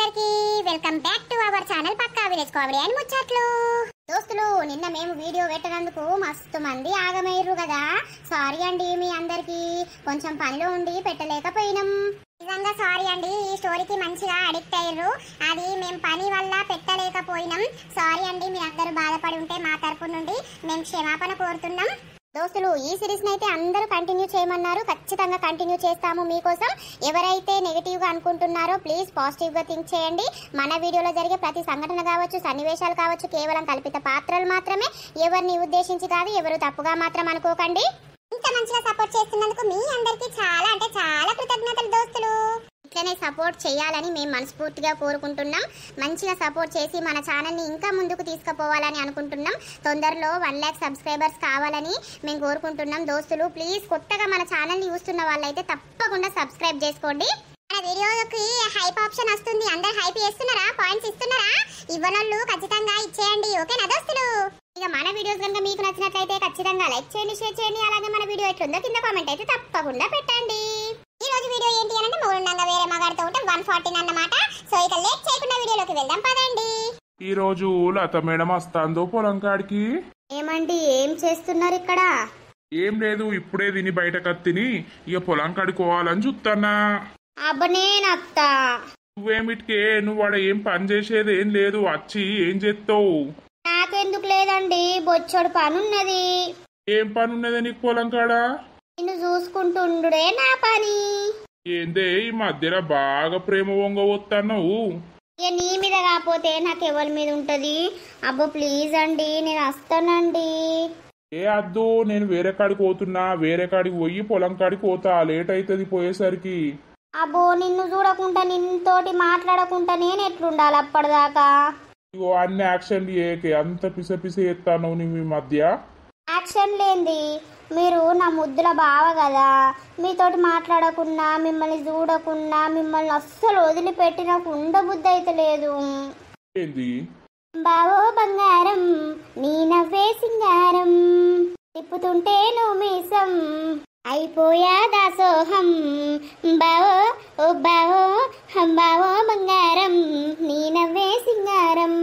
అందరికీ welcome back to our channel పక్కా village comedy and ముచ్చట్లు. దోస్తులు, నిన్న మేము వీడియో పెట్టినందుకు మస్తు మంది ఆగమయ్యారు కదా. సారీ అండి, మీ అందరికి కొంచెం పనిలో ఉండి పెట్టలేకపోయినాం. నిజంగా సారీ అండి. ఈ స్టోరీకి మంచిగా అడిక్ట్ అయ్యారు, అది మేము పని వల్ల పెట్టలేకపోయినాం. సారీ అండి, మీ అందరూ బాధపడి ఉంటే మా తరపు నుండి మేము క్షమాపణ కోరుతున్నాం. దోస్తులు, ఈ సిరీస్ అయితే అందరూ కంటిన్యూ చేయమన్నారు. ఖచ్చితంగా కంటిన్యూ చేస్తాము మీకోసం. ఎవరైతే నెగిటివ్ గా అనుకుంటున్నారో ప్లీజ్ పాజిటివ్ గా థింక్ చేయండి. మన వీడియోలో జరిగే ప్రతి సంఘటన కావచ్చు, సన్నివేశాలు కావచ్చు, కేవలం కల్పిత పాత్రలు మాత్రమే. ఎవరిని ఉద్దేశించి కాదు, ఎవరు తప్పుగా మాత్రం అనుకోకండి. ఇంత మంచిగా సపోర్ట్ చేస్తున్నందుకు మీ అందరికీ చాలా అంటే చాలా కృతజ్ఞతలు దోస్తులు. ఇట్లనే సపోర్ట్ చేయాలని మేము మనస్ఫూర్తిగా కోరుకుంటున్నాం. మంచిగా సపోర్ట్ చేసి మన ఛానల్ని ఇంకా ముందుకు తీసుకుపోవాలని అనుకుంటున్నాం. తొందరలో 1 lakh సబ్స్క్రైబర్స్ కావాలని మేము కోరుకుంటున్నాం. దోస్తులు ప్లీజ్, కొత్తగా మన ఛానల్ని చూస్తున్న వాళ్ళైతే తప్పకుండా సబ్స్క్రైబ్ చేసుకోండి. మన వీడియోకి హైప్ ఆప్షన్ వస్తుంది, అందరు హైప్ చేస్తున్నారా? పాయింట్స్ ఇస్తున్నారా? ఇవ్వనోళ్ళు ఖచ్చితంగా ఇచ్చేయండి, ఓకేనా దోస్తులు? ఇక మన వీడియోస్ కనుక మీకు నచ్చినట్లయితే ఖచ్చితంగా లైక్ చేయండి, షేర్ చేయండి. అలాగే మన వీడియో ఎట్లుందో కింద కామెంట్ అయితే తప్పకుండా పెట్టండి. ఈ రోజు వీడియో ఏంటి అంటే మూడుండంగా వేరే మగాడితో ఉంటే 114 అన్నమాట. సో ఇక లేట్ చేయకుండా వీడియోలోకి వెళ్దాం పదండి. ఈ రోజు లత మేడం వస్తాందో పొలం కాడికి. ఏమండి, ఏం చేస్తున్నారు ఇక్కడ? ఏం లేదు, ఇప్పుడే తిని బయట కత్తిని ఇక పొలం కాడికి పోవాలని చూస్తానా. అబ్బనేనత్తా, నువ్వేమిటికే, నువ్వు వాడ ఏం పని చేసేది ఏం లేదు, వచ్చి ఏం చేస్తావు? నాకెందుకు లేదండి, బొచ్చడు పనున్నది. ఏం పని ఉన్నదే నీకు పొలం కాడ? నిన్ను చూసుకుంటుండే నా పని. ఏందే ఈ మధ్యలో బాగా ప్రేమ వంగ వస్తున్నావు? ఇక నీ మీద కాకపోతే నాకు ఎవరి మీద ఉంటది? అబ్బో ప్లీజ్ అండి, నేను వస్తానండి. ఏ అద్దు, నేను వేరే కాడికి పోతున్నా. వేరే కాడికి పోయి పొలం కాడికి పోతా, లేట్ అవుతుంది పోయేసరికి. అబ్బో, నిన్ను చూడకుండా నిన్నతోటి మాట్లాడకుండా నేను ఎట్లుండాలి అప్పటిదాకా? ఇగో అన్ని యాక్షన్లు ఏకే, అంత పిస పిస ఎత్తాను నువ్వు ఈ మధ్య. యాక్షన్ లేంది, మీరు నా ముద్దుల బావ కదా. మీతోటి మాట్లాడకున్నా, మిమ్మల్ని చూడకున్నా, మిమ్మల్ని అస్సలు వదిలిపెట్టి నాకు ఉండబుద్ధి అయితే లేదు. ఏంది బావో బంగారం, నీ నవ్వే సింగారం, తిప్పుతుంటే నువ్వు మీసం అయిపోయా దాసోహం. బావో ఓ బావో, బావో బంగారం, నీ నవ్వే సింగారం.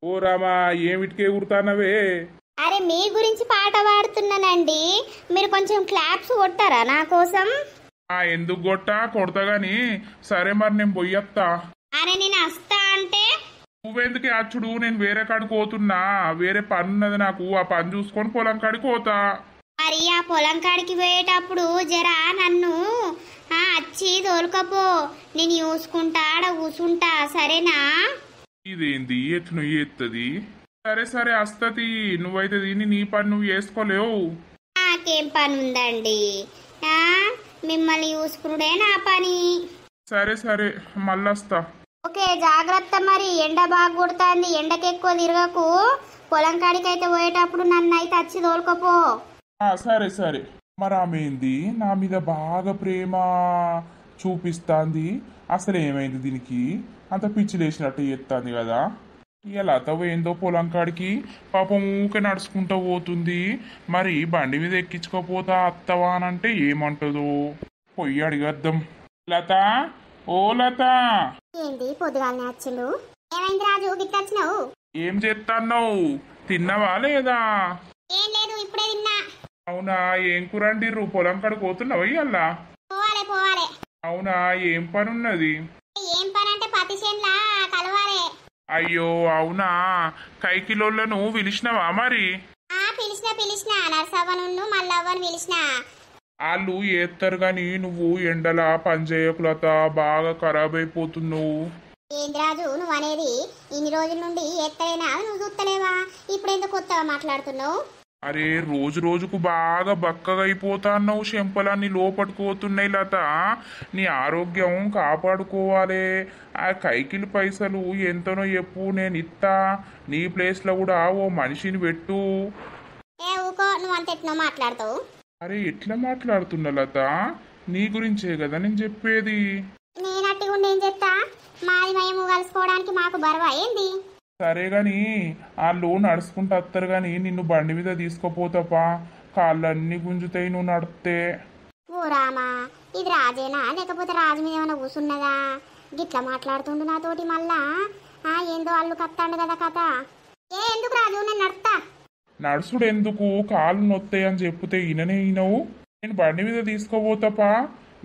ఓ రామా, ఏమిటికే ఊరుతానవే? అరే మీ గురించి పాట పాడుతున్నానండి, మీరు కొంచెం క్లాప్స్ కొట్టారా నా కోసం? ఎందుకు కొడతా గాని. సరే మరి నేను పోయొత్తా. అరే నేను వస్తా అంటే నువ్వెందుకే అచ్చుడు? నేను వేరే కాడికి పోతున్నా, వేరే పని ఉన్నది నాకు. ఆ పని చూసుకొని పొలం కాడికి పోతా. మరి ఆ పొలం కాడికి పోయేటప్పుడు జరా నన్ను వచ్చి తోలుకపో, నేను చూసుకుంటా, ఆడ కూసుంటా, సరేనా? ఇదేంది ఎట్లు ఎత్తది? సరే సరే వస్తది, నువ్వైతే దీన్ని నీ పని నువ్వు చేసుకోలేవు. నాకేం పని ఉందండి, మిమ్మల్ని చూసుకునుడే నా పని. సరే సరే మళ్ళొస్తా. ఓకే, జాగ్రత్త. మరి ఎండ బాగా కొడుతుంది, ఎండకి ఎక్కువ తిరగకు. పొలం కాడికి అయితే పోయేటప్పుడు నన్ను అయితే వచ్చి తోలుకపో. సరే సరే. మరి ఆమె ఏంది నా మీద బాగా ప్రేమ చూపిస్తాంది? అసలు ఏమైంది దీనికి? అంత పిచ్చి లేచినట్టు చేస్తుంది కదా. ఇక లత ఏందో పొలం కాడికి పాపం ఊకే నడుచుకుంటూ పోతుంది. మరి బండి మీద ఎక్కించుకోపోతా అత్తవా అనంటే ఏమంటుందో పొయ్యి అడిగద్దాం. లత, ఓ లత. ఏంటి పొద్దుగాలనే వచ్చిండు? ఏమైంది రాజు, గిట్ల వచ్చినావు? ఏం చేస్తున్నావు? తిన్నావా లేదా? ఏం లేదు, ఇప్పుడే తిన్నా. అవునా, ఏం కూరండిర్రు? పొలం కాడికి పోతున్నావా ఇయ్యాల? పోవాలే పోవాలే. అవునా, ఏం పని ఉన్నది? ఏం పని అంటే పత్తి చేనులా కలవాలే. అయ్యో అవునా, కైకిలోళ్ళను పిలిచినవా మరి? పిలిచిన నర్సవ్వను మల్లవ్వను పిలిచిన. వాళ్ళు ఏత్తరు గాని నువ్వు ఎండలా పనిచేయకులత, బాగా ఖరాబ్ అయిపోతున్నావు. ఏంది రాజు నువ్వు అనేది? ఇన్ని రోజుల నుండి ఎత్తలేనా, నువ్వు చూస్తలేవా? ఇప్పుడు ఎందుకు కొత్తగా మాట్లాడుతున్నావు? అరే రోజు రోజుకు బాగా బక్కగా అయిపోతాన్నావు, చెంపలన్నీ లోపట్టుకుపోతున్నాయి లత. నీ ఆరోగ్యం కాపాడుకోవాలి. ఆ కైకిలి పైసలు ఎంతనో చెప్పు, నేను ఇస్తా. నీ ప్లేస్లో కూడా ఓ మనిషిని పెట్టు. ఊకో, నువ్వు అంత ఎట్నో మాట్లాడతావు. అరే ఎట్లా మాట్లాడుతున్నా లత? నీ గురించే కదా నేను చెప్పేది. నేను అట్టిగుండి ఏం చెప్తా? మాది మేము కలుసుకోవడానికి మాకు బరువా ఏంది? సరే గాని వాళ్ళు నడుచుకుంటూ వస్తారు గాని నిన్ను బండి మీద తీసుకుపోతాపా, కాళ్ళన్నీ గుంజుతాయి నువ్వు నడితే. ఓ రామా, ఇది రాజేనా లేకపోతే రాజు మీద ఏమైనా కూసున్నదా? గిట్లా మాట్లాడుతుండు నాతోటి మళ్ళా. ఏందో అల్లు కత్తాండు కదా కథ. ఎందుకు రాజు నేను నడుస్తా. నడుసుడు ఎందుకు, కాళ్ళు నొత్తాయి అని చెప్తే ఈయననే ఈనవు. నేను బండి మీద తీసుకోపోతాపా,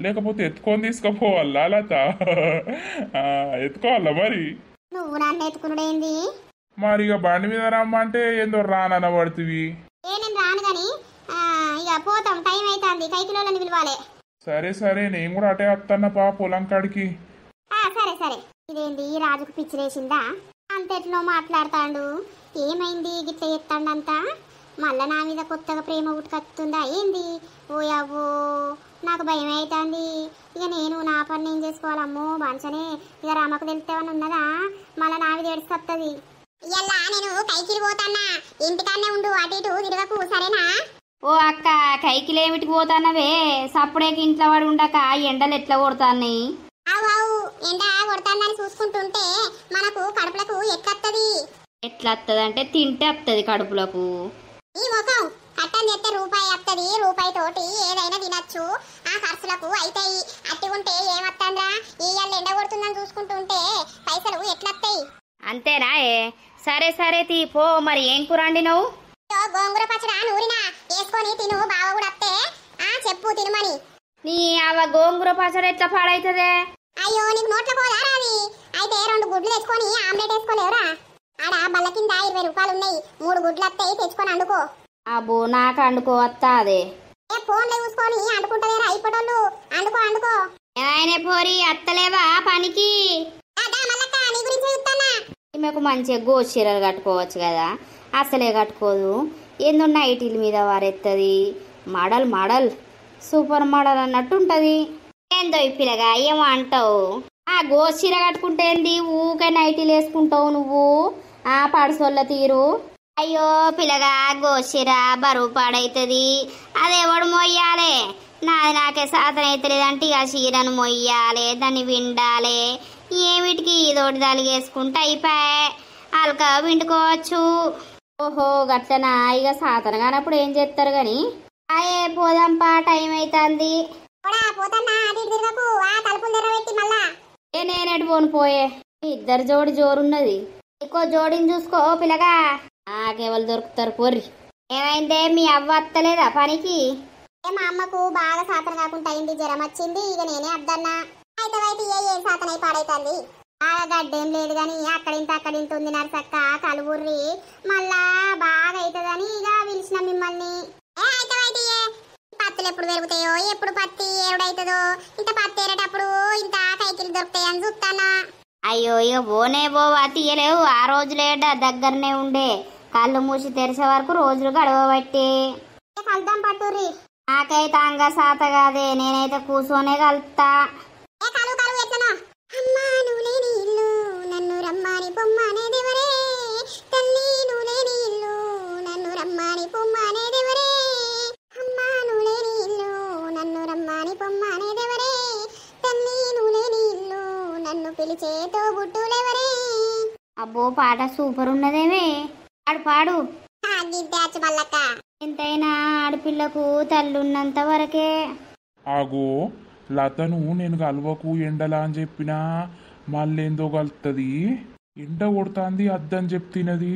లేకపోతే ఎత్తుకొని తీసుకుపోవాలా లత? ఎత్తుకోవాలా మరి? నువ్వు నన్ను ఎత్తుకునుడేంది? మరి ఇక బండి మీద రమ్మంటే ఏందో రానబడుతుంది. నేను రాను గాని ఇక పోతాం, టైం అవుతుంది, కైకిలోని పిలవాలి. సరే సరే, నేను కూడా అటే వస్తానపా పొలం కాడికి. సరే సరే. ఇదేంది రాజుకు పిచ్చిలేసిందా? అంతెట్లో మాట్లాడతాడు. ఏమైంది గిట్ల ఎత్తాడంతా? మళ్ళా నా మీద కొత్తగా ప్రేమ ఉట్టుకత్తుందా ఏంది? ఓయవ్వో నాకు భయం అవుతుంది. ఇక నేను నా పని నేను చేసుకోవాలమ్మో బాంచనే. ఇక రామకు తెలుస్తేమని ఉన్నదా? మళ్ళా నా మీద ఏడుస్తుంది. ఇలా నేను కైకిలి పోతానా, ఇంటికాన్నే ఉండు, అటు ఇటు తిరగకు సరేనా? ఓ అక్క, కైకిలేమిటికి పోతానవే? సప్పుడేకి ఇంట్లో వాడు ఉండక ఎండలు ఎట్లా కొడతాన్నాయి? అవు ఎండ కొడతాందని చూసుకుంటుంటే మనకు కడుపులకు ఎట్లత్తది? ఎట్లా వస్తుంది తింటే వస్తుంది కడుపులకు. ఈ ముఖం కట్టం చేస్తే రూపాయి వస్తుంది, రూపాయి తోటి ఏదైనా తినచ్చు, ఆ ఖర్చులకు అయితాయి. అట్టిగుంటే ఏమత్తండ్రా? ఇయ్యాల ఎండ కొడుతుందని చూసుకుంటుంటే పైసలు ఎట్లత్తాయి? అంతేనా? సరే సరే తీ పో. మరి ఏం కూర వండినవు? గోంగూర పచ్చడా నూరినా, వేసుకొని తిను, బావ కూడా వస్తే చెప్పు తినమని. నీ అవ గోంగూర పచ్చడి ఎట్లా పాడైతుందే? అయ్యో నీకు నోట్ల పోదా రాది? అయితే 2 గుడ్లు తెచ్చుకొని ఆమ్లెట్ వేసుకోలేవురా? ఆడ బల్ల కింద 20 రూపాయలు ఉన్నాయి, 3 గుడ్లు వస్తాయి, తెచ్చుకొని వండుకో. అబ్బో నాకు వండుకో వస్తా. అదే ఫోన్లో చూసుకొని అండుకుంటలేరా ఇప్పటోళ్ళు? వండుకో. ఆయన పోరి అత్తలేవా పనికి? నీ గురించి చెప్తానా? ఈమెకు మంచిగా గోచీరలు కట్టుకోవచ్చు కదా, అసలే కట్టుకోదు. ఏందో నైటీల మీద వారెత్తది. మడల్ సూపర్ మోడల్ అన్నట్టు ఉంటది. ఏందో ఈ పిల్లగా ఏమో అంటావు? ఆ గోచీర కట్టుకుంటే ఏంది, ఊకే నైటీలు వేసుకుంటావు నువ్వు? పడుసోళ్ళ తీరు. అయ్యో పిల్లగా, గోచీర బరువు పాడైతుంది, అదేవాడు మొయ్యాలే. నాకే సాధన అవుతలేదంటే ఇక చీరను మొయ్యాలి, దాన్ని విండాలి. ఏమిటికి ఇదోటి దాలిగేసుకుంటే అయిపోయా, అల్క విండుకోవచ్చు. ఓహో గట్లనా? ఇక సాధన కానప్పుడు ఏం చేస్తారు గాని. పోదాంపా, టైం అవుతుంది. నేనేటి పోను పోయే. ఇద్దరు జోడి జోరున్నది, ఎక్కువ జోడిని చూసుకో పిల్లగా. నాకెవరు దొరుకుతారు పోర్రి. ఏమైందే, మీ అవ్వ అత్తలేదా పనికి? మా అమ్మకు బాగా సాధన కాకుండా అయింది, జ్వరం వచ్చింది. ఇక నేనే అద్దన్నా. అయితే ఏ సాధన పాడైతుంది. బాగా గడ్డేం లేదు గాని అక్కడింత ఉంది నరసక్క, కలువుర్రి. మళ్ళా బాగా అవుతుందని ఇక పిలిచిన మిమ్మల్ని. పత్తులు ఎప్పుడు పెరుగుతాయో, ఎప్పుడు పత్తి ఏడవుతుందో, ఇంత పత్తి ఏరేటప్పుడు ఇంత కైకిలు దొరుకుతాయని చూస్తానా. అయ్యో ఇక పోనే పోవా, తీయలేవు. ఆ రోజులే దగ్గరనే ఉండే, కళ్ళు మూసి తెరిసే వరకు రోజులు గడవబట్టి. కలుద్దాం పట్టుర్రి. నాకైతే అంగ సాత కాదే, నేనైతే కూర్చొనే కలుపుతా. అమ్మా నువ్వు లేని ఇల్లు నన్ను రమ్మని పొమ్మనేదెవరే, తల్లి నువ్వు లేని ఇల్లు నన్ను రమ్మని పొమ్మనేదెవరే, అమ్మా నువ్వు లేని ఇల్లు నన్ను రమ్మని పొమ్మనేదెవరే, తల్లి నువ్వు లేని ఇల్లు నన్ను పిలిచేతో బుట్టులెవరే. అబ్బో పాట సూపర్ ఉన్నదేమే, పాడు. మల్లక్క ఎంతైనా ఆడపిల్లకు తల్లున్నంత వరకే. ఆగో లతను నేను కలవకు ఎండలా అని చెప్పినా మళ్ళేందో కలుతుంది. ఎండ కొడుతుంది అద్దని చెప్తినది.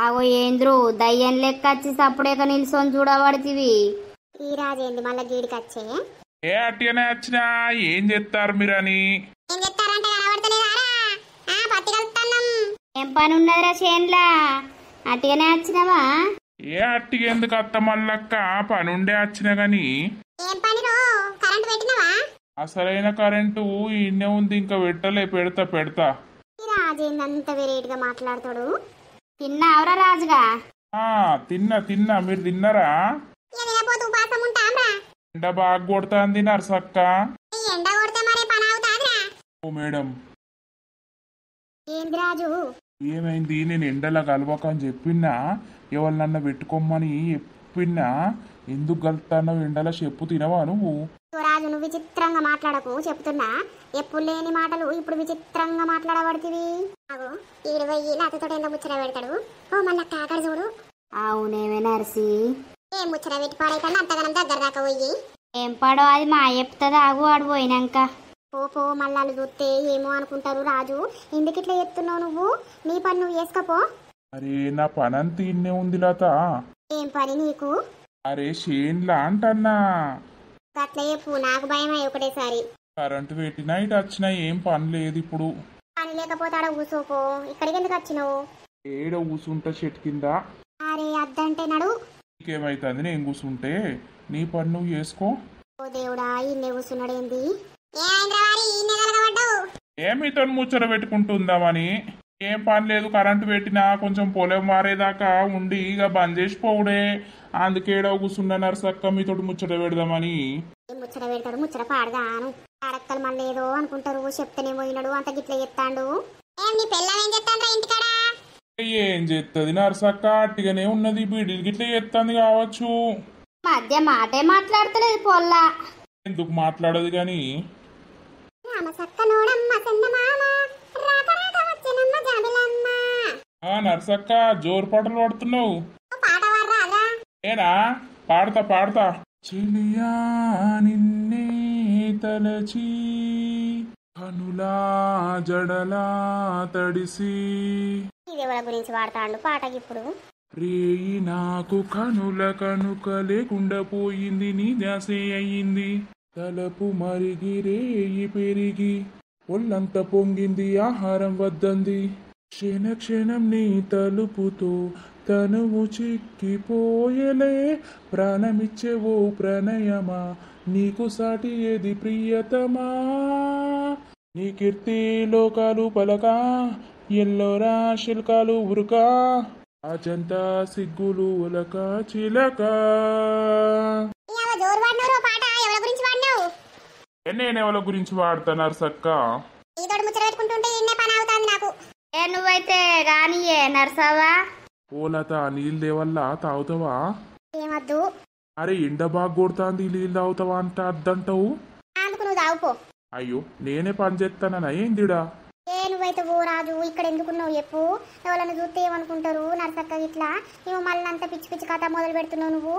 అగో ఏంద్రు దయ్యం లెక్క వచ్చి సప్పుడేక నిల్సొని చూడబడితివి. ఈ రాజేంది మళ్ళా గీడికి వచ్చే? అట్టిగానే వచ్చినా ఏం చేస్తారు మీరని? ఏం పని ఉన్నదిరా చేన్లా? అట్టిగానే వచ్చినావా? అట్టిగా ఎందుకు అత్త మల్లక్క, పనుండే వచ్చినా గాని. అసలైన కరెంటు ఇన్నే ఉంది, ఇంకా పెట్టలే, పెడతా. రాజేందంత వెరైటీగా మాట్లాడతాడు. తిన్నావురా రాజుగా? తిన్నా. మీరు తిన్నారా? ఎండ బాగా కొడుతుంది నర్సక్క. ఓ మేడం ఏంది రాజు? ఏమైంది? నేను ఎండలా కలవక అని చెప్పినా, ఎవరినన్నా పెట్టుకోమని చెప్పినా, ఎందుకు కలుతానో ఎండలా చెప్పు. తినవా నువ్వు? రాజు నువ్వు విచిత్రంగా మాట్లాడకు చెప్తున్నా. ఎప్పుడు లేని మాటలు ఇప్పుడు విచిత్రంగా మాట్లాడబడుతుంది. ఈడు పోయి లతతో ఎంత ముచ్చట పెడతాడు. ఓ మళ్ళీ అక్కడ చూడు. అవునేమే నర్సి, ఏం ముచ్చట పెట్టి పాడైతే అంతగానం దగ్గర దాకా పోయి ఏం పాడో అది మా చెప్తుంది. ఆగు ఆడు పోయినాక. పో మళ్ళీ చూస్తే ఏమో అనుకుంటారు రాజు. ఎందుకు ఇట్లా చెప్తున్నావు నువ్వు? నీ పని నువ్వు చేసుకపో. అరే నా పనంతా ఇన్నే ఉంది లత. ఏం పని నీకు? అరే షేన్లా అంటన్నా. అట్లా చెప్పు, నాకు భయమై ఒకటేసారి. కరెంటు పెట్టినా ఇటు వచ్చినా ఏం పని లేదు ఇప్పుడు. పని లేకపోతే ఆడ కూసోపో. ఇక్కడికి ఎందుకు వచ్చినావు? ఏడ కూసుంటా చెట్టు కింద. అరే అద్దంటే నడు. నీకేమైతుంది నేను కూసుంటే? నీ పని నువ్వు చేసుకో. ఓ దేవుడా, ఇన్నే కూర్చున్నాడేంది? ఏమితో ముచ్చట పెట్టుకుంటుందామని. ఏం పని లేదు, కరెంటు పెట్టినా కొంచెం పొలం మారేదాకా ఉండి ఇక బంద్ చేసిపోవుడే. అందుకేడో కూర్చున్న నర్సక్క మీతో ముచ్చట పెడదామని. ముచ్చట పెడతాడు, ముచ్చట పాడగాను. ఆడక్కలు మళ్ళీ ఏదో అనుకుంటారు. చెప్తేనే పోయినాడు, అంత గిట్ల చెప్తాడు. ఏం చేస్తుంది నర్సక్క? అట్టిగానే ఉన్నది, బీడీలు గిట్ల చేస్తుంది కావచ్చు. మధ్య మాటే మాట్లాడతలేదు పొల్లా. ఎందుకు మాట్లాడదు గాని? నర్సక్క జోరు పాటలు పాడుతున్నావు. ఏనా? పాడతా. చెలియా నిన్నే తలచి కనులా జడలా తడిసి గురించి వాడతాడు పాటకి ఇప్పుడు. రేయి నాకు కనుల కనుక లేకుండా పోయింది, నీ ధ్యాసే అయ్యింది. తలపు మరిగి రేయి పెరిగి ఒళ్ళంత పొంగింది, ఆహారం వద్దంది. క్షణం నీ తలుపుతో తనువు చిక్కిపోయలే. ప్రాణమిచ్చేవో ప్రణయమా, నీకు సాటి ఏది ప్రియతమా. నీ కీర్తి లోకాలు పలకా, ఎల్లోరా శిల్కాలు ఉరుకా. అజంతా సిగ్గులు ఉలక చిలక. నేనెవల గురించి వాడతా నర్సక్క? నువ్వైతే గానియే నర్సవా. ఓలత నీళ్ళు దేవల్లా తాగుతావా? ఏమద్దు. అరే ఎండ బాగా కొడుతుంది, నీళ్ళు తాగుతావా అంట అద్దంటావు. నువ్వు తాగుపో. అయ్యో నేనే పని చేస్తానన్నా ఏందిడా? నువ్వైతే ఓ రాజు, ఇక్కడ ఎందుకున్నావు చెప్పు. ఎవరైనా చూస్తే ఏమనుకుంటారు నర్సక్క ఇట్లా. నువ్వు మళ్ళీ అంత పిచ్చి పిచ్చి కథ మొదలు పెడుతున్నావు నువ్వు.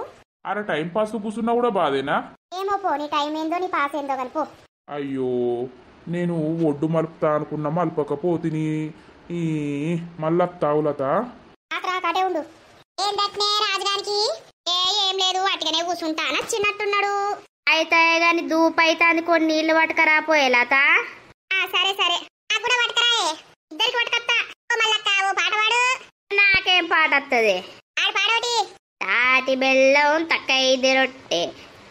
అరే టైం పాస్ కూర్చున్నా కూడా బాధేనా? ఏమో పో, నీ టైం ఏందో నీ పాస్ ఏందో కలిపో. అయ్యో నేను ఒడ్డు మలుపుతా అనుకున్నా, మలపకపోతిని. ఈ మల్లత్తావులత అటే ఉండు. ఏంటనే రాజుగారికి? ఏం లేదు, అటుగానే కూర్చుంటా నచ్చినట్టున్నాడు. అయితే గాని దూపైతాంది, కొన్ని నీళ్లు పట్టుకరాపోయే లత. సరే నాకు కూడా పట్టుకరాయే. ఇద్దరికి పట్టుకత్తా. మల్లక్క ఓ పాట పాడు. నాకేం పాట వస్తుంది? పాడోటి. తాటి బెల్లం తక్కైదు రొట్టె,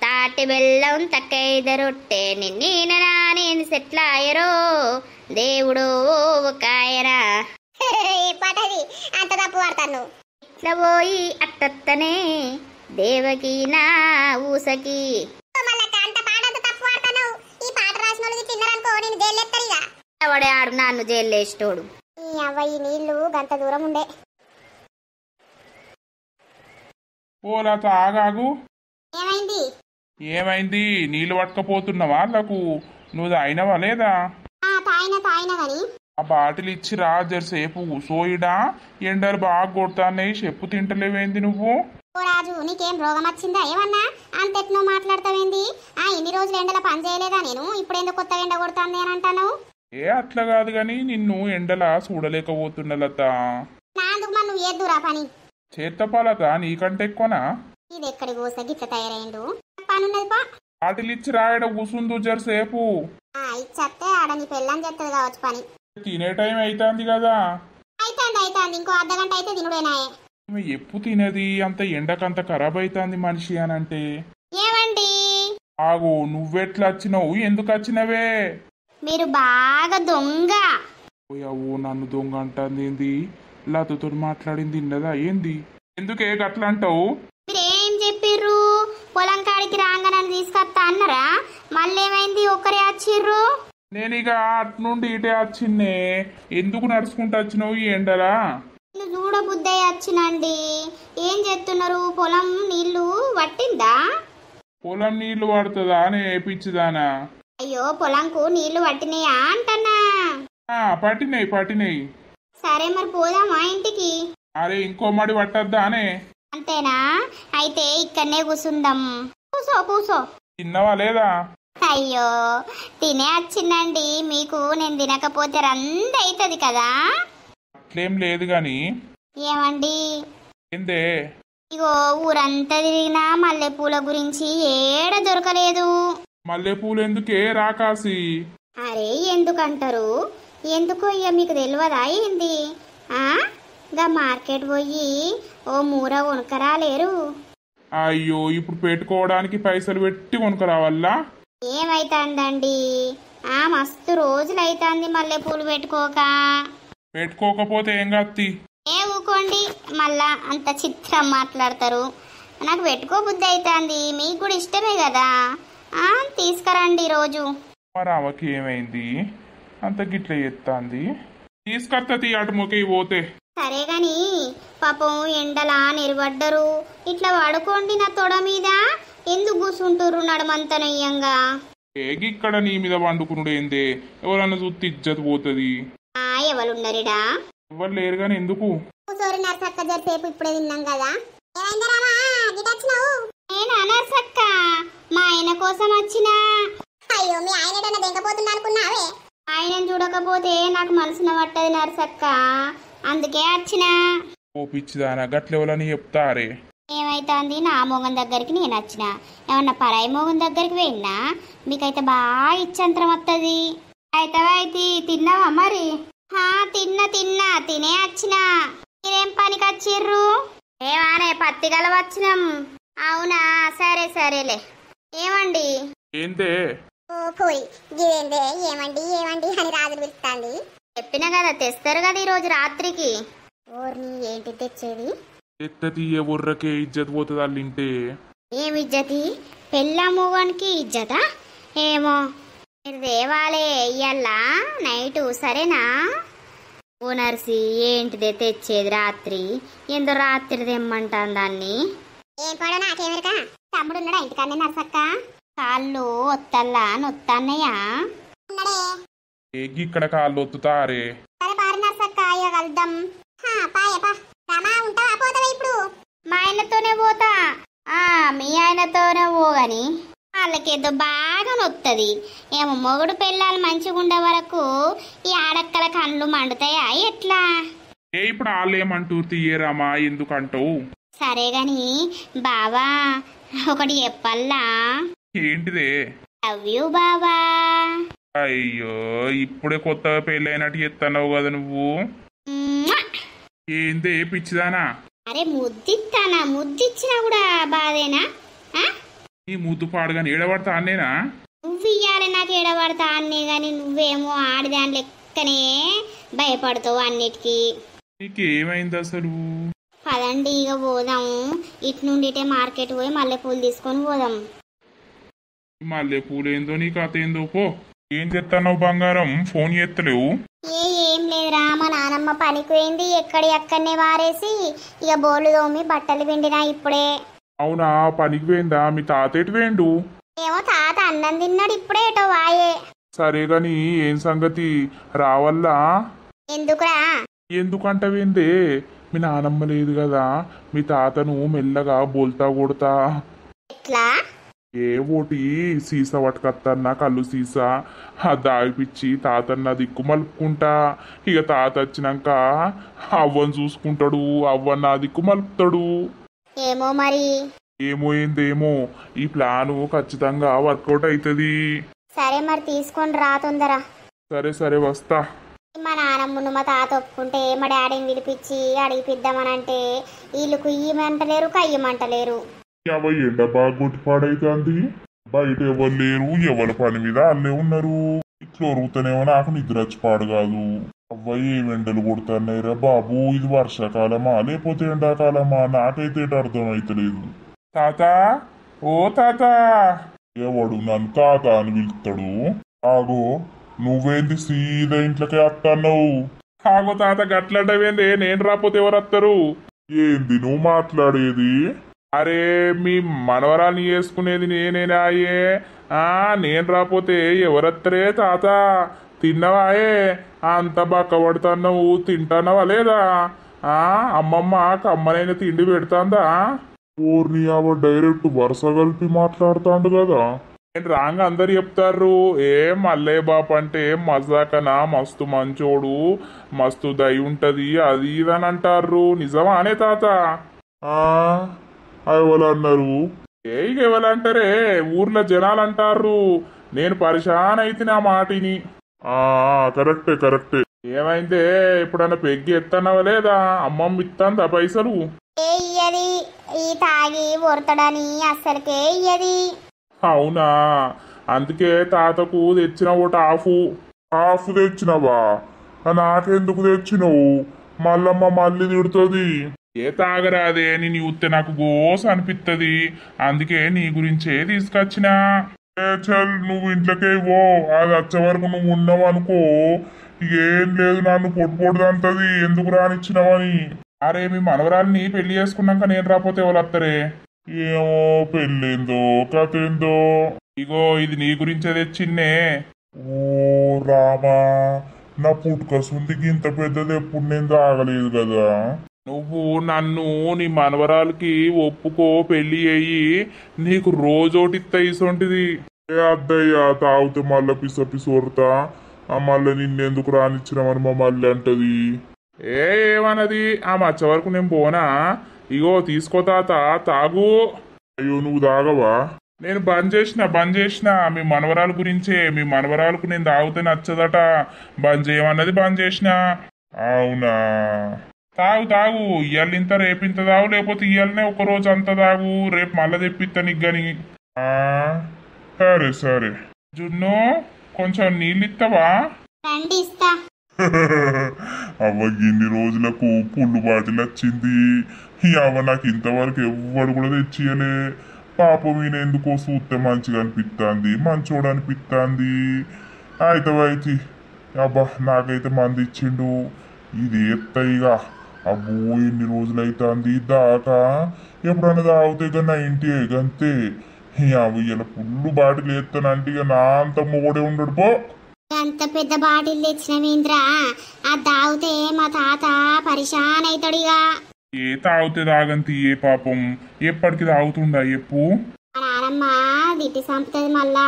తాటి బెల్లం తక్కైదు రొట్టె, నిన్నీననా నేను సెట్లాయరో దేవుడు కాయరా. పాటది అంత తప్పు వాడతాను. ఇట్లా పోయి అట్టనే దేవకి నా ఊసకి. అంత పాట అంత తప్పు వాడతాను. ఈ పాట రాసిన వాళ్ళకి తిన్నారనుకో నేను జైలు ఇక. ఎవడే ఆడు నన్ను జైలు వేసేటోడు. ఈ అవ్వయి నీళ్లు గంత దూరం ఉండే. ఓలత ఆగాగు. ఏమైంది? నీళ్ళు పట్టకపోతున్నావా? వాళ్ళకు నువ్వు తాగినవా లేదా? తాయినా గాని. ఆ బాటిల్ ఇచ్చి రా జరసేపు సోయిడా. ఎండలు బాగా కొడతాన్నాయి, చెప్పు తింటలేవేంది నువ్వు? ఓ రాజు, నీకేం రోగం వచ్చిందా ఏమన్నా? అంతెట్నో మాట్లాడతావేంది? ఇన్ని రోజులు ఎండల పని చేయలేదా నేను? ఇప్పుడు ఎందుకు కొత్త ఎండ కొడుతుంది అని అంటాను? అట్లా కాదు గాని నిన్ను ఎండలా చూడలేకపోతున్నా లత. నాందుకు మరి నువ్వు ఏద్దురా పని? చేత్తపాలత నీకంటే ఎక్కువనా? ఇది ఎక్కడి కోస గిట్ల తయారైండు. పనున్నది పా. బాటిల్ ఇచ్చి రాయడ కూసుందు జరసేపు. ఇచ్చత్తే ఆడ నీ పెళ్ళని చెప్తుంది కావచ్చు పని. తినే టైం అవుతుంది కదా. అయితాంది ఇంకో అర్ధగంట అయితే తినుడేనాయే. ఎప్పు తినది అంత ఎండకంత ఖరాబ్ అవుతుంది మనిషి అని అంటే. ఏమండి ఆగు, నువ్వెట్లా వచ్చినావు? ఎందుకు వచ్చినవే? మీరు బాగా దొంగ. ఓ నన్ను దొంగ అంటుంది. లతతో మాట్లాడింది ఇన్నదా ఏంది? ఎందుకే గట్లా అంటావు? మీరేం చెప్పిర్రు? పొలం కాడికి రాగానే తీసుకొస్తా అన్నారా? మళ్ళీ ఏమైంది? ఒక్కరే వచ్చిర్రు. నేను ఇక అట్నుండి ఇటే వచ్చిన్నే. ఎందుకు నడుచుకుంటూ వచ్చినావు ఈ ఎండలా? నేను చూడబుద్దయ్య వచ్చినండి. ఏం చేస్తున్నారు? పొలం నీళ్లు పట్టిందా? పొలం నీళ్లు పడుతుందా అనే పిచ్చిదానా? అయ్యో పొలంకు నీళ్లు పట్టినాయా అంటన్నా. పట్టినాయి. సరే మరి పోదామా ఇంటికి? అరే ఇంకో మడి పట్టద్దా అనే? అంతేనా? అయితే ఇక్కడనే కూసుందాం. కూసో తిన్నవా లేదా? అయ్యో తినే వచ్చిందండి మీకు, నేను తినకపోతే రంద అవుతుంది కదా. అట్లేం లేదు గాని ఏమండి ఏందే ఇగో ఊరంతా తిరిగినా మల్లెపూల గురించి ఏడ దొరకలేదు. మల్లెపూలు ఎందుకే రాకాసి? అరే ఎందుకంటారు, ఎందుకో ఇక మీకు తెలియదా ఏంది? గా మార్కెట్ పోయి ఓ మూర కొనుక్కరాలేరు? అయ్యో ఇప్పుడు పెట్టుకోవడానికి పైసలు పెట్టి కొనుక్కరావల్లా? ఏమైతుందండి, మస్తు రోజులైతుంది మల్లెపూలు పెట్టుకోకపోతే ఏం కత్తి? ఊకోండి మళ్ళా అంత చిత్రం మాట్లాడతారు. నాకు పెట్టుకో బుద్ధి అవుతుంది, మీకు కూడా ఇష్టమే కదా. తీసుకురండి రోజు. మరి ఆమెకి ఏమైంది అంత గిట్ల ఎత్తాంది? తీసుకొత్తది అటు మొక్కి పోతే. సరే గాని పాపం ఎండలా నిలబడ్డరు, ఇట్లా పడుకోండి నా తొడ మీద. ఎందుకు కూర్చుంటుర్రు నడమంతనయ్యంగా? ఇక్కడ నీ మీద వండుకునుడు ఏందే? ఎవరన్నా చూస్తే ఇజ్జత్ పోతుంది. ఎవరున్నరిడా? ఎవరు లేరు గాని ఎందుకు? కూసోరి నర్సక్క, జరిసేపు ఇప్పుడే తిన్నాం కదా. నేనా నర్సక్క, మా ఆయన కోసం వచ్చినా. అయ్యో మీ ఆయన దింకపోతున్నా అనుకున్నావే? ఆయనను చూడకపోతే నాకు మనసున పట్టది నర్సక్క, అందుకే వచ్చినా. ఓ పిచ్చిదానా గట్లెవలని చెప్తారే? ఏమైతుంది, నా మోగన్ దగ్గరికి నేను వచ్చిన, ఏమన్నా పరాయి మోగన్ దగ్గరికి వెళ్ళినా మీకైతే బాగా ఇచ్చంతరం వస్తుంది. అయితే తిన్నావా మరి? తిన్నా తినే వచ్చినా. మీరేం పనికి వచ్చిర్రు? ఏమానే పత్తి గల వచ్చినాం. అవునా, సరే సరేలే. ఏమండి? ఏందే? ఏమండి ఏమండి అని రాజులు పిలుస్తాండి. చెప్పినా కదా తెస్తారు కదా ఈరోజు రాత్రికి. ఓర్ని ఏంటి తెచ్చేది? ఎత్తది ఎవర్రకే ఇజ్జత్ పోతుంది వాళ్ళింటే. ఏమి ఇజ్జతి? పెళ్ళా మూగానికి ఇజ్జతా? ఏమో మీరు దేవాలే ఇయ్యాలా నైటు, సరేనా? ఓ నర్సి ఏంటిదే తెచ్చేది రాత్రి? ఎందో రాత్రి తెమ్మంటాను దాన్ని. ఏం పడో నాకేమెరక. తమ్ముడు ఉన్నాడా ఇంటికన్నా నర్సక్క? కాళ్ళు ఒత్తల్లా నొత్తన్నయ్యా? ఇక్కడ కాళ్ళు ఒత్తుతారే? సరే పారి నర్సక్క, ఇక కలుద్దాం. ఉంటావా పోతావా ఇప్పుడు? మా ఆయనతోనే పోతా. మీ ఆయనతోనే పోగాని వాళ్ళకేదో బాగా నొత్తది. ఏమో మొగుడు పెళ్ళాలు మంచిగా ఉండే వరకు ఈ ఆడక్కల కళ్ళు మండుతాయా ఎట్లా? ఇప్పుడు వాళ్ళు ఏమంటూరు తీయరామా, ఎందుకంటావు? సరే గాని బావా ఒకటి చెప్పల్లా. ఏంటిదే? లవ్ యూ బావా. అయ్యో ఇప్పుడే కొత్తగా పెళ్ళైనట్టు చెప్తున్నావు కదా నువ్వు. ఏందే పిచ్చిదానా? అరే ముద్దిస్తానా, ముద్దిచ్చినా కూడా బాధేనా? నీ ముద్దు పాడుగాని ఏడబడతా అన్నేనా? నువ్వు ఇయ్యాలి నాకు ఏడబడతా అన్నే గాని నువ్వేమో ఆడిదాని లెక్కనే భయపడతావు అన్నిటికీ. నీకేమైంది అసలు? పదండి ఇక పోదాం. ఇటు నుండి ఇటే మార్కెట్ పోయి మల్లెపూలు తీసుకొని పోదాం. మల్లెపూలు ఏందో నీ కథ ఏందో పో. ఏం చెప్తావు బంగారం, ఫోన్ చేస్తలేవు? ఏం లేదురా, మా నానమ్మ పనికి పోయింది, ఎక్కడనే వారేసి ఇక బోర్లు తోమి బట్టలు పిండినా ఇప్పుడే. అవునా, పనికి పోయిందా? మీ తాత ఎటు పోయిండు? ఏమో తాత అన్నం తిన్నాడు, ఇప్పుడే ఏటో వాయే. సరే గాని ఏం సంగతి, రావల్లా? ఎందుకురా? ఎందుకంటవేందే? మీ నానమ్మ లేదు కదా, మీ తాతను మెల్లగా బోల్తా కొడతా. ఎట్లా? ఏ ఓటి సీసా పట్టుకత్తన్నా, కళ్ళు సీసా దాగిపిచ్చి తాతన్న దిక్కు మలుపుకుంటా. ఇక తాత వచ్చినాక అవ్వని చూసుకుంటాడు, అవ్వన్న దిక్కు మలుపుతాడు. ఏమో మరి. ఏమో ఏందేమో, ఈ ప్లాను ఖచ్చితంగా వర్కౌట్ అవుతుంది. సరే మరి తీసుకొని రా తొందర. సరే సరే వస్తా. మా నానమ్మను మా తాత ఒప్పుకుంటే మా డాడీని పిలిపించి అడిగిపిద్దామనంటే వీళ్ళు కుయ్యమంటలేరు, కయ్యమంటలేరు. ఎండ బాగా కొట్టి పాడైతుంది, బయట ఎవరు లేరు, ఎవరి పని మీద అల్లే ఉన్నారు. ఇట్లా ఒరుగుతానేమో నాకు నిద్ర వచ్చి పాడు కాదు. అవ్వయి ఏం ఎండలు కొడుతున్నాయిరా బాబు, ఇది వర్షాకాలమా లేకపోతే ఎండాకాలమా? నాకైతే అర్థం అయితలేదు. తాత, ఓ తాత. ఎవడు నన్ను తాత అని పిలుస్తాడు? ఆగో నువ్వేంది సీదా ఇంట్లోకి వస్తున్నావు? ఆగో తాత గట్లంటవేంది, నేను రాకపోతే ఎవరు వస్తారు? ఏంది నువ్వు మాట్లాడేది? అరే మీ మనవరాన్ని చేసుకునేది నేనేనాయే, నేను రాకపోతే ఎవరత్తరే తాత? తిన్నవాయే? అంత బక్క పడుతున్నావు, తింటానవా లేదా? అమ్మమ్మ కమ్మనైన తిండి పెడతాందా? ఓర్ని డైరెక్ట్ వరుస కలిపి మాట్లాడుతాండు కదా. నేను రాంగ్ అందరు చెప్తారు ఏ మల్లయ్య బాపు అంటే మజాకనా మస్తు మంచోడు మస్తు దయ ఉంటది అది ఇది అని అంటారు నిజమా అనే తాత ఎవరు అన్నారు ఇక ఎవరు అంటారే ఊర్లో జనాలు అంటారు నేను పరిశాన్ అయితే నా మాటిని కరెక్టే కరెక్టే ఏమైందే ఎప్పుడన్నా పెగ్గి ఎత్తనవా లేదా అమ్మమ్మ ఇత్తాందా పైసలు ఇయ్యది ఈ తాగి ఒరతడని అస్సలకే ఇయ్యది. అవునా అందుకే తాతకు తెచ్చిన ఒకటి హాఫ్ తెచ్చినవా నాకెందుకు తెచ్చినవు మల్లమ్మ మళ్ళీ తిడుతుంది ఏ తాగరాదే నేను చూస్తే నాకు గోస అనిపిస్తుంది అందుకే నీ గురించే తీసుకొచ్చినా చల్ నువ్వు ఇంట్లోకే ఇవ్వో అది వచ్చే వరకు నువ్వు ఉన్నావు అనుకో ఏం లేదు నన్ను పొట్టుదంతది ఎందుకు రానిచ్చినావని అరే మీ మనవరాల్ని పెళ్లి చేసుకున్నాక నేను రాకపోతే ఎవరు వస్తారే ఏమో పెళ్ళేందో కథ ఏందో ఇగో ఇది నీ గురించే తెచ్చిన్నే ఓ రామా నా పుట్టుకసుందికి ఇంత పెద్దది ఎప్పుడు నేను తాగలేదు కదా నువ్వు నన్ను నీ మనవరాలకి ఒప్పుకో పెళ్లి అయ్యి నీకు రోజోటిత్త ఇసొంటిది ఏ అద్దయ్యా తాగితే మళ్ళా పిసొరతా మళ్ళీ నిన్నెందుకు రానిచ్చినామని మా మళ్ళీ అంటది ఏమన్నది ఆ మచ్చ వరకు నేను పోనా ఇగో తీసుకో తాత తాగు అయ్యో నువ్వు తాగవా నేను బంద్ చేసిన మీ మనవరాల గురించే మీ మనవరాలకు నేను తాగితే నచ్చదట బంద్ చేయమన్నది బంద్ చేసిన అవునా తాగు ఇయ్యాల ఇంత రేపింత తాగు లేకపోతే ఇయ్యాలనే ఒక రోజు అంత తాగు రేపు మళ్ళా తెప్పిస్తా నీకు గాని సరే జున్ను కొంచెం నీళ్ళు ఇస్తావా అవ్వ ఇన్ని రోజులకు పుల్లు బాటిల్ వచ్చింది అవ్వ నాకు ఇంతవరకు ఎవ్వడు కూడా తెచ్చియలే పాపం ఈయన ఎందుకో చూస్తే మంచిగా అనిపిస్తుంది మంచోడు అనిపిస్తుంది అయితే అబ్బా నాకైతే మంది ఇచ్చిండు ఇది ఎత్తయిగా అబ్బో ఎన్ని రోజులు అవుతుంది దాకా ఎప్పుడన్నా తాగితే ఇక 90 అంతే ఇలా పుల్లు బాటిల్ ఎత్తానంటే ఇక నా అంత మొగడే ఉండడు పో అంత పెద్ద బాటిల్ తెచ్చినవేంద్రా ఆ తాగితే మా తాత పరిశాన్ అవుతాడు ఇక ఏ తాగితే తాగంతి ఏ పాపం ఎప్పటికి తాగుతుండా ఎప్పు మా నానమ్మ తిట్టి సంపుతుంది మళ్ళా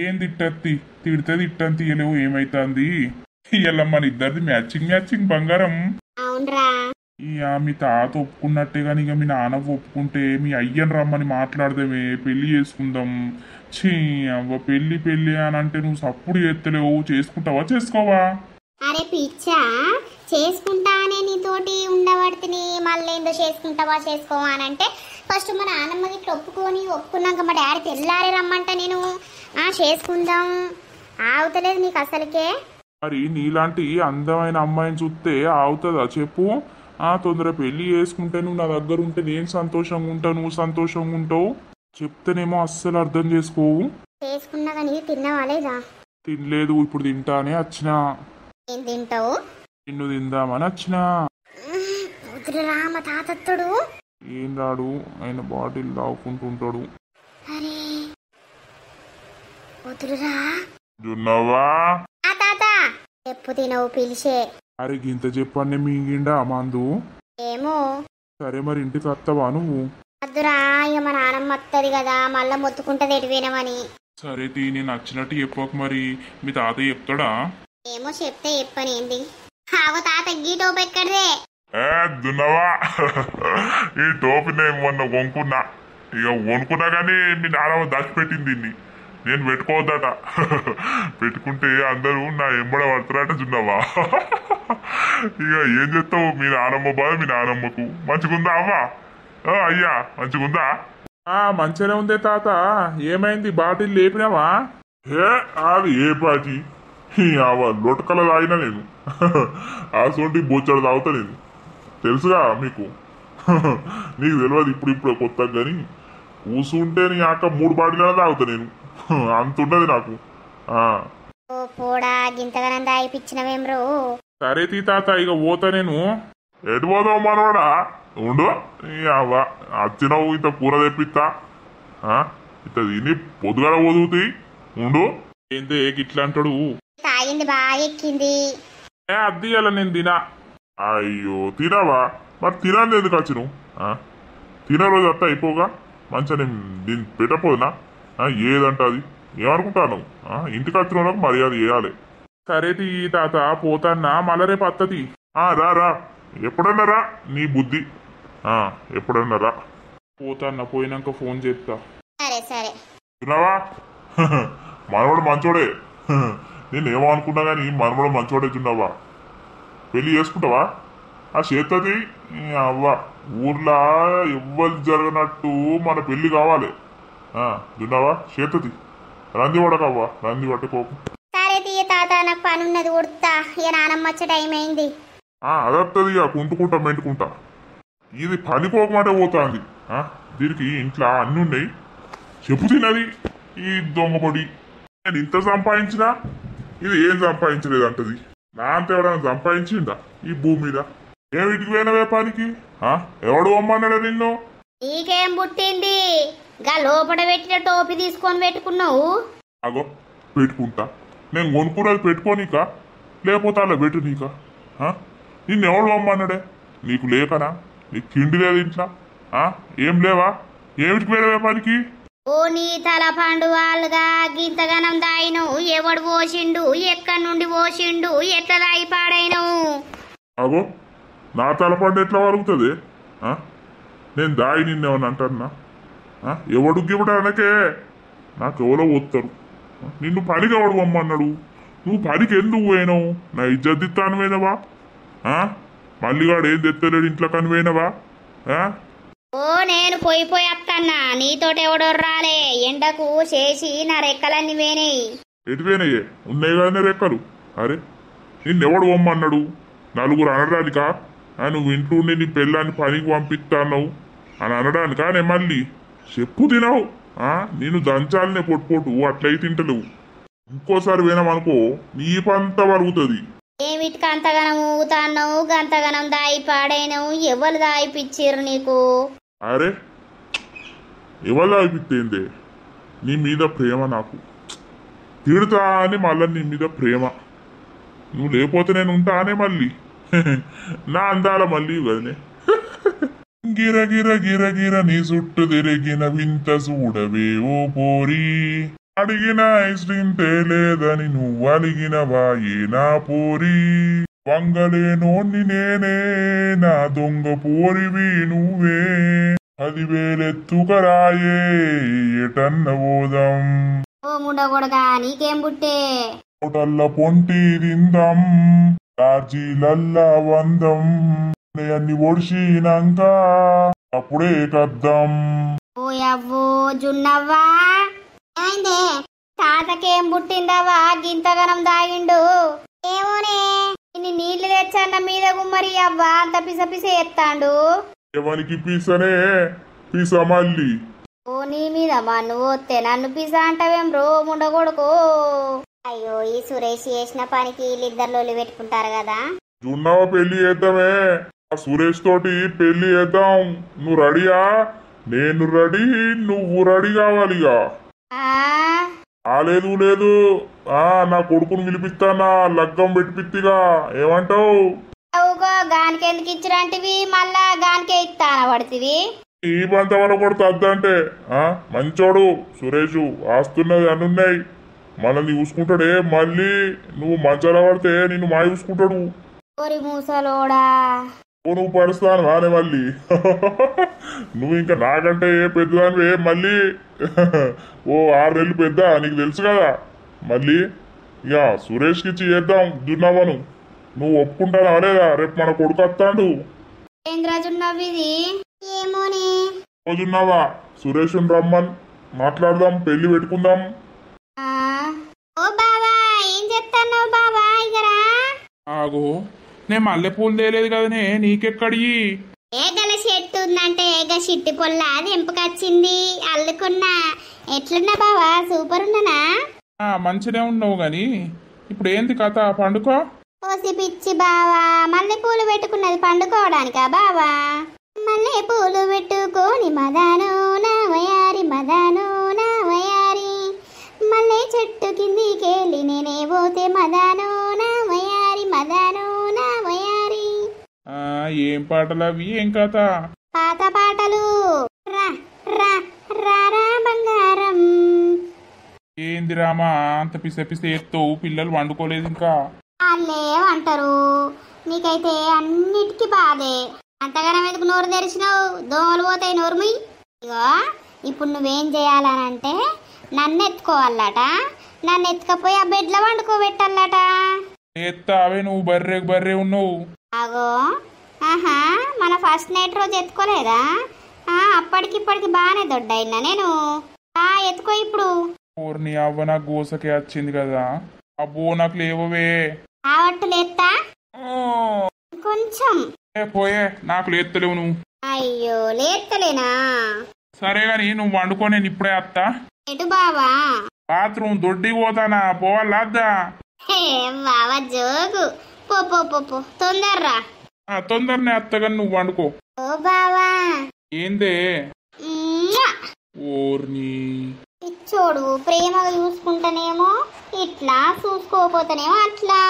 ఏం తిట్టత్తి తిడితే తిట్టని తీయలేవు ఏమైతుంది ఇలా మన ఇద్దరిది మ్యాచింగ్ బంగారం అవునరా మీ తాత ఒప్పుకున్నట్టే గాని ఇక మీ నాన్న ఒప్పుకుంటే మీ అయ్యని రమ్మని మాట్లాడదామే పెళ్లి చేసుకుందాం ఛీ అవ్వ పెళ్లి అని అంటే నువ్వు సప్పుడు చేస్తలేవు చేసుకుంటావా చేసుకోవా అరే పిచ్చా చేసుకుంటానే నీతోటి ఉండబడితే మళ్ళీ ఏందో చేసుకుంటావా చేసుకోవా అని అంటే ఫస్ట్ మా నాన్నమ్మ ఇట్లా ఒప్పుకున్నాక మా డాడీ తెల్లారే రమ్మంట నేను చేసుకుందాం ఆగుతలేదు నీకు అసలుకే మరి నీలాంటి అందమైన అమ్మాయిని చూస్తే ఆగుతుందా చెప్పు తొందర పెళ్లి చేసుకుంటే నువ్వు నా దగ్గర ఉంటే నేను సంతోషంగా ఉంటా నువ్వు సంతోషంగా ఉంటావు చెప్తేనేమో అస్సలు అర్థం చేసుకోవు చేసుకున్నా కానీ తిన్నావా లేదా తినలేదు ఇప్పుడు తింటానే వచ్చినా ఏం తింటావు నిన్ను తిందామని వచ్చినా రామ తాతడు ఏం రాడు ఆయన బాటిల్ తాగుకుంటుంటాడు అరే వదులురా జున్నవా తాత చెప్పు తినవు పిలిచే అరే గింత చెప్పండి మింగిండా మందు ఏమో సరే మరి ఇంటికి వస్తావా నువ్వు అద్దురా ఇక మా నాన్నమ్మ వస్తుంది కదా మళ్ళా మొత్తుకుంటది ఎడిపోయినామని సరే తీ నేను నచ్చినట్టు చెప్పక మరి మీ తాత చెప్తాడా ఏమో చెప్తే చెప్పనేంది ఆగో తాత గీ టోపు ఎక్కడదే దున్నవా ఈ టోపీ నేను మొన్న కొనుక్కున్నా ఇక కొనుక్కున్నా కానీ మీ నాన్నమ్మ దాచిపెట్టింది దీన్ని నేను పెట్టుకోవద్దట పెట్టుకుంటే అందరూ నా ఎంబడ పడతారట చున్నావా ఇక ఏం చేస్తావు మీ నానమ్మ బాధ మీ నానమ్మకు మంచిగుందా అవ్వా అయ్యా మంచిగుందా మంచిగానే ఉందే తాత ఏమైంది బాటిల్ లేపినావా అది ఏ పాటి లొటకల తాగినా నేను సోంటి బొచ్చడు తాగుతా నేను తెలుసుగా మీకు నీకు తెలియదు ఇప్పుడు కొత్తగా కానీ కూసుంటే నీ అక్క 3 బాటిల్ తాగుతా నేను అంతుంటది నాకు పోడా గింతగానం తాగిపించినవేమ్రో సరే తీ తాత ఇక పోతా నేను ఎటు పోదావు మనవాడా ఉండు వచ్చినావు ఇంత కూర తెప్పిస్తా ఇంత తిని పొద్దుగాల పోదుతాయి ఉండు ఏందే ఇట్లా అంటాడు తాగింది బాగా ఎక్కింది అద్ది అలా నేను తినా అయ్యో తినవా మరి తినాలి ఎందుకు వచ్చి నువ్వు తిన రోజు అత్త అయిపోగా మంచిగా నేను దీన్ని పెట్టపోదునా ఏదంట అది ఏమనుకుంటాను ఇంటికి వచ్చిన వాళ్ళకి మర్యాద చేయాలి. సరే తీ తాత పోతాన్నా మళ్ళా రేపు అత్తది. రా రా ఎప్పుడన్నా రా నీ బుద్ధి ఎప్పుడన్నా రా. పోతాన్నా పోయినాక ఫోన్ చేస్తా. సరే సరే. విన్నావా మనవడు మంచోడే. నేనేమో అనుకున్నా కానీ మనవడు మంచోడే. తిన్నావా పెళ్లి చేసుకుంటావా? ఆ చేతది అవ్వ ఊర్లో ఎవ్వరు జరగనట్టు మన పెళ్లి కావాలి. తిన్నావా చేతది రంది పడకవ్వా రంది పట్టుకోకు. సరే తీయ తాత నాకు పని ఉన్నది ఉడతా. ఇక నానమ్మ వచ్చే టైం అయింది. అదత్తది ఇక కుంటుకుంటా మెంటుకుంటా. ఇది పనిపోకమాట పోతుంది. దీనికి ఇంట్లో అన్ని ఉన్నాయి. చెప్పు తినది ఈ దొంగపొడి. నేను ఇంత సంపాదించినా ఇది ఏం సంపాదించలేదు అంటది. నా అంత ఎవడన్నా సంపాదించిందా ఈ భూమి మీద? ఏమిటికి పోయినవే పనికి? ఎవడు అమ్మన్నాడా నిన్ను? నీకేం పుట్టింది? గా లోపల పెట్టిన టోపీ తీసుకొని పెట్టుకున్నావు. అగో పెట్టుకుంటా. నేను కొనుక్కున్నది పెట్టుకోనీక లేకపోతే అలా పెట్టు నీక? నిన్నెవడు అమ్మన్నాడే? నీకు లేకనా? నీకు తిండి లేదు ఇంట్లో? ఏం లేవా? ఏమిటికి పోయినవే పనికి? ఓ నీ తల పండు వాళ్ళుగా గింతగనం దాయిను ఎవడు పోసిండు? ఎక్కడి నుండి పోసిండు? ఎట్లా దాయి పాడైను? అగో నా తలపండు ఎట్లా వరుగుతుంది? నేను దాయి నిన్నేమని అంటానా? ఎవడు గివ్వడానికే నాకు ఎవరో పోతారు. నిన్ను పనికి ఎవడు పొమ్మన్నాడు? నువ్వు పనికి ఎందుకు పోయినావు? నా ఇజ్జద్దిత్తాను పోయినవా? మళ్ళీగాడు ఏం తెత్తలేడు ఇంట్లో కని పోయినవా? ఓ నేను పోయి వస్తాన్నా. నీతోటి ఎవడో రాలే. ఎండకు చేసి నా రెక్కలన్నీ వేనాయి. ఎటు పోయినాయే? ఉన్నాయి కానీ రెక్కలు. అరే నిన్నెవడు పొమ్మన్నాడు? నలుగురు అనడానికా? నువ్వు ఇంట్లో ఉండి నీ పెళ్ళాన్ని పనికి పంపిస్తాను అని అనడానికా? నేను మళ్ళీ చెప్పు తినవు. నేను దంచాలనే పొట్టు అట్లయి తింటలేవు. ఇంకోసారి వినమనుకో నీ పంత వరుగుతుంది. ఏమిటికి అంతగానం ఊగుతాన్నావు? గంతగానం దాయి పాడైనవు. ఎవరు దాయిపిచ్చిర్రు నీకు? అరే ఎవరు దాయిపిత్తేందే? నీ మీద ప్రేమ నాకు. తిడతా అని మళ్ళీ నీ మీద ప్రేమ. నువ్వు లేకపోతే నేను ఉంటానే మళ్ళీ నా అందాల మళ్ళీ కదనే. గిర గిర గిర గిర నీ చుట్టు తిరిగిన వింత చూడవే ఓ పోరి. అడిగిన ఐస్ క్రీమ్ తేలేదని నువ్వు అడిగినవా ఏ నా పోరి. వంగలేనోన్ని నేనే నా దొంగ పోరివి నువ్వే. 10,000 ఎత్తుకరాయే ఎటన్న పోదాం. ఓ ముండగొడగా నీకేం పుట్టే? హోటల్ల పొంటి తిందాం రాజీలల్ల వందం. అన్ని ఒడిసినాక అప్పుడే కద్దాం. ఓ అవ్వో జున్నవ్వా ఏమైందే? తాతకేం పుట్టిందవ్వా గింతగనం దాగిండు? ఏమోనే. ఇన్ని నీళ్లు తెచ్చన్న మీద గుమ్మరి అవ్వా అంత పిస పిస ఎత్తాండు. ఎవరికి పీసనే పీస మళ్ళీ. ఓ నీ మీద మన్ను పోతే నన్ను పిస అంటావేం రో ముండగొడుకో. అయ్యో ఈ సురేష్ చేసిన పనికి వీళ్ళిద్దరు పెట్టుకుంటారు కదా. జున్నవ పెళ్లి చేద్దామే. ఆ సురేష్ తోటి పెళ్లి చేద్దాం. నువ్వు రెడీయా? నేను రెడీ, నువ్వు రెడీ కావాలిగా. లేదు లేదు నా కొడుకుని పిలిపిస్తానా లగ్గం పెట్టిపిత్తిగా. ఏమంటావు? గానికి ఎందుకు ఇచ్చిరంటివి? మళ్ళా గానికే ఇస్తాన పడుతుంది. ఈ పంత వరకు కూడా తద్దంటే మంచోడు సురేషు. ఆస్తున్నది అన్నున్నాయి. మనల్ని చూసుకుంటాడే. మళ్ళీ నువ్వు మంచాల పడితే నిన్ను మా చూసుకుంటాడు. ఓరి మూసలోడా నువ్వు పరుస్తాను వానే మళ్ళీ. నువ్వు ఇంకా నాకంటే పెద్దదానివే మళ్ళీ. ఓ 6 నెలలు పెద్ద నీకు తెలుసు కదా. మళ్ళీ ఇక సురేష్కి ఇచ్చి చేద్దాం జున్నవ్వను. నువ్వు ఒప్పుకుంటానా లేదా? రేపు మన కొడుకు వస్తాడు. ఏంద్రాజున్నవిది? ఏమోనే. జున్నవా సురేష్ రమ్మన్ మాట్లాడదాం, పెళ్లి పెట్టుకుందాం. ఓ బాబా ఏం చెప్తాన్నావు బాబా? ఇగరా ఆగో నేను మల్లెపూలు తేలేదు కదనే. నీకెక్కడి? ఏగల చెట్టు ఉందంటే ఏగ చిట్టి పొల్ల ఎంపుకొచ్చింది అల్లుకున్నా. ఎట్లున్నా బావా? సూపర్ ఉన్నానా? మంచినే ఉన్నావు గాని ఇప్పుడు ఏంది కథ? పండుకో. పోసి పిచ్చి బావా, మల్లె పూలు పెట్టుకున్నది పండుకోవడానికా బావా? మల్లె పూలు పెట్టుకోని మదాను నా వయారి, మదాను నా వయారి. మల్లె చెట్టు కిందికెళ్ళి నేనే పోతే మదాను నా వయారి, మదాను నా వయారి. ఏం పాటలు అవి? ఏం కథ? పాత పాటలు. రా రా రా బంగారం ఏంది రామా అంత పిసపిసే ఎత్తావు పిల్లలు వండుకోలేదు ఇంకా వాళ్ళే అంటారు నీకైతే అన్నిటికీ బాధే అంతగానం ఎందుకు నోరు తెరిచినావు దోమలు పోతాయి నోరుమి ఇగో ఇప్పుడు నువ్వేం చేయాలనంటే నన్ను ఎత్తుకోవాలట నన్ను ఎత్తుకపోయి ఆ బెడ్లో వండుకోబెట్టాలట ఎత్తావే నువ్వు బర్రే ఉన్నావు అగో ఆహా మన ఫస్ట్ నైట్ రోజు ఎత్తుకోలేదా అప్పటికిప్పటికి బాగానే దొడ్డైనా నేను ఎత్తుకో ఇప్పుడు నీ అవ్వ నాకు గోసకే వచ్చింది కదా అబ్బో నాకు లేవవే ఆవట్టు లేత్తా కొంచెం పోయే నాకు లేత్తలేవు నువ్వు అయ్యో లేత్తలేనా సరే గాని నువ్వు వండుకో నేను ఇప్పుడే వస్తా ఎటు బావా బాత్రూమ్ దొడ్డికి పోతానా పోవాలా బావా జోగు పో పో పో పో తొందర్రా తొందరనే అత్తగాని నువ్వు వండుకో ఓ బావా ఏందే ఓర్ని చూడు ప్రేమగా చూసుకుంటానేమో ఇట్లా చూసుకోపోతానేమో అట్లా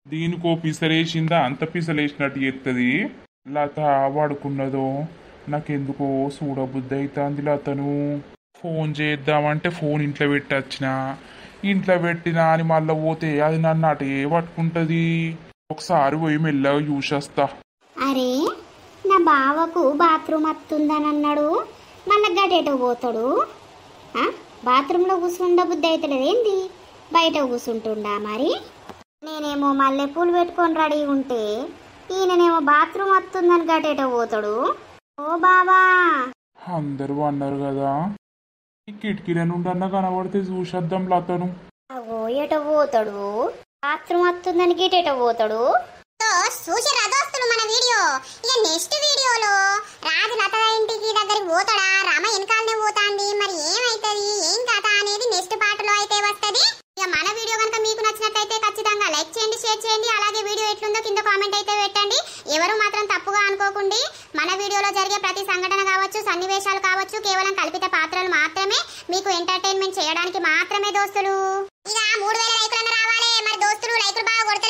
దీనికో పిసరేసిందా అంత పిసలేసినట్టు ఎత్తది లత వాడుకున్నదో నాకెందుకో చూడబుద్ధి అవుతుంది లతను ఫోన్ చేద్దామంటే ఫోన్ ఇంట్లో పెట్టొచ్చిన ఇంట్లో పెట్టినా అని మళ్ళీ పోతే అది నన్ను అటే పట్టుకుంటది ఒకసారి పోయి మెల్లగా చూసేస్తా అరే నా బావకు బాత్రూమ్ వస్తుందని అన్నాడు మళ్ళీ గటేటో పోతాడు బాత్రూంలో కూర్చుండ బుద్ధి అవుతలేదు ఏంది బయట కూర్చుంటుండా మరి నేనేమో మల్లెపూలు పెట్టుకొని రెడీ ఉంటే ఈయననేమో బాత్రూమ్ వస్తుందని గటేటో పోతాడు ఓ బావా అందరూ అన్నారు కదా ఈ కిటికీల నుండి అన్న కనబడితే చూసేద్దాం లతను అగో ఎటో పోతాడు బాత్రూమ్ వస్తుందని గేటేటో పోతాడు చూసిరా దోస్తులు మన వీడియో ఇక నెక్స్ట్ వీడియోలో రాజు లత ఇంటికి దగ్గరికి పోతాడా రామ వెనకాలనే పోతాంది మరి ఏమైతుంది ఏం కథ అనేది నెక్స్ట్ పార్ట్ లో అయితే వస్తది ఇక మన వీడియో కనుక మీకు నచ్చినట్లయితే ఖచ్చితంగా లైక్ చేయండి షేర్ చేయండి అలాగే వీడియో ఎట్లుందో కింద కామెంట్ అయితే పెట్టండి ఎవరు మాత్రం తప్పుగా అనుకోకండి మన వీడియోలో జరిగే ప్రతి సంఘటన కావచ్చు సన్నివేశాలు కావచ్చు కేవలం కల్పిత పాత్రలు మాత్రమే మీకు ఎంటర్టైన్మెంట్ చేయడానికి మాత్రమే దోస్తులు ఇక 3000 లైకులను రావాలి మరి దోస్తులు లైకులు బాగా కొడితే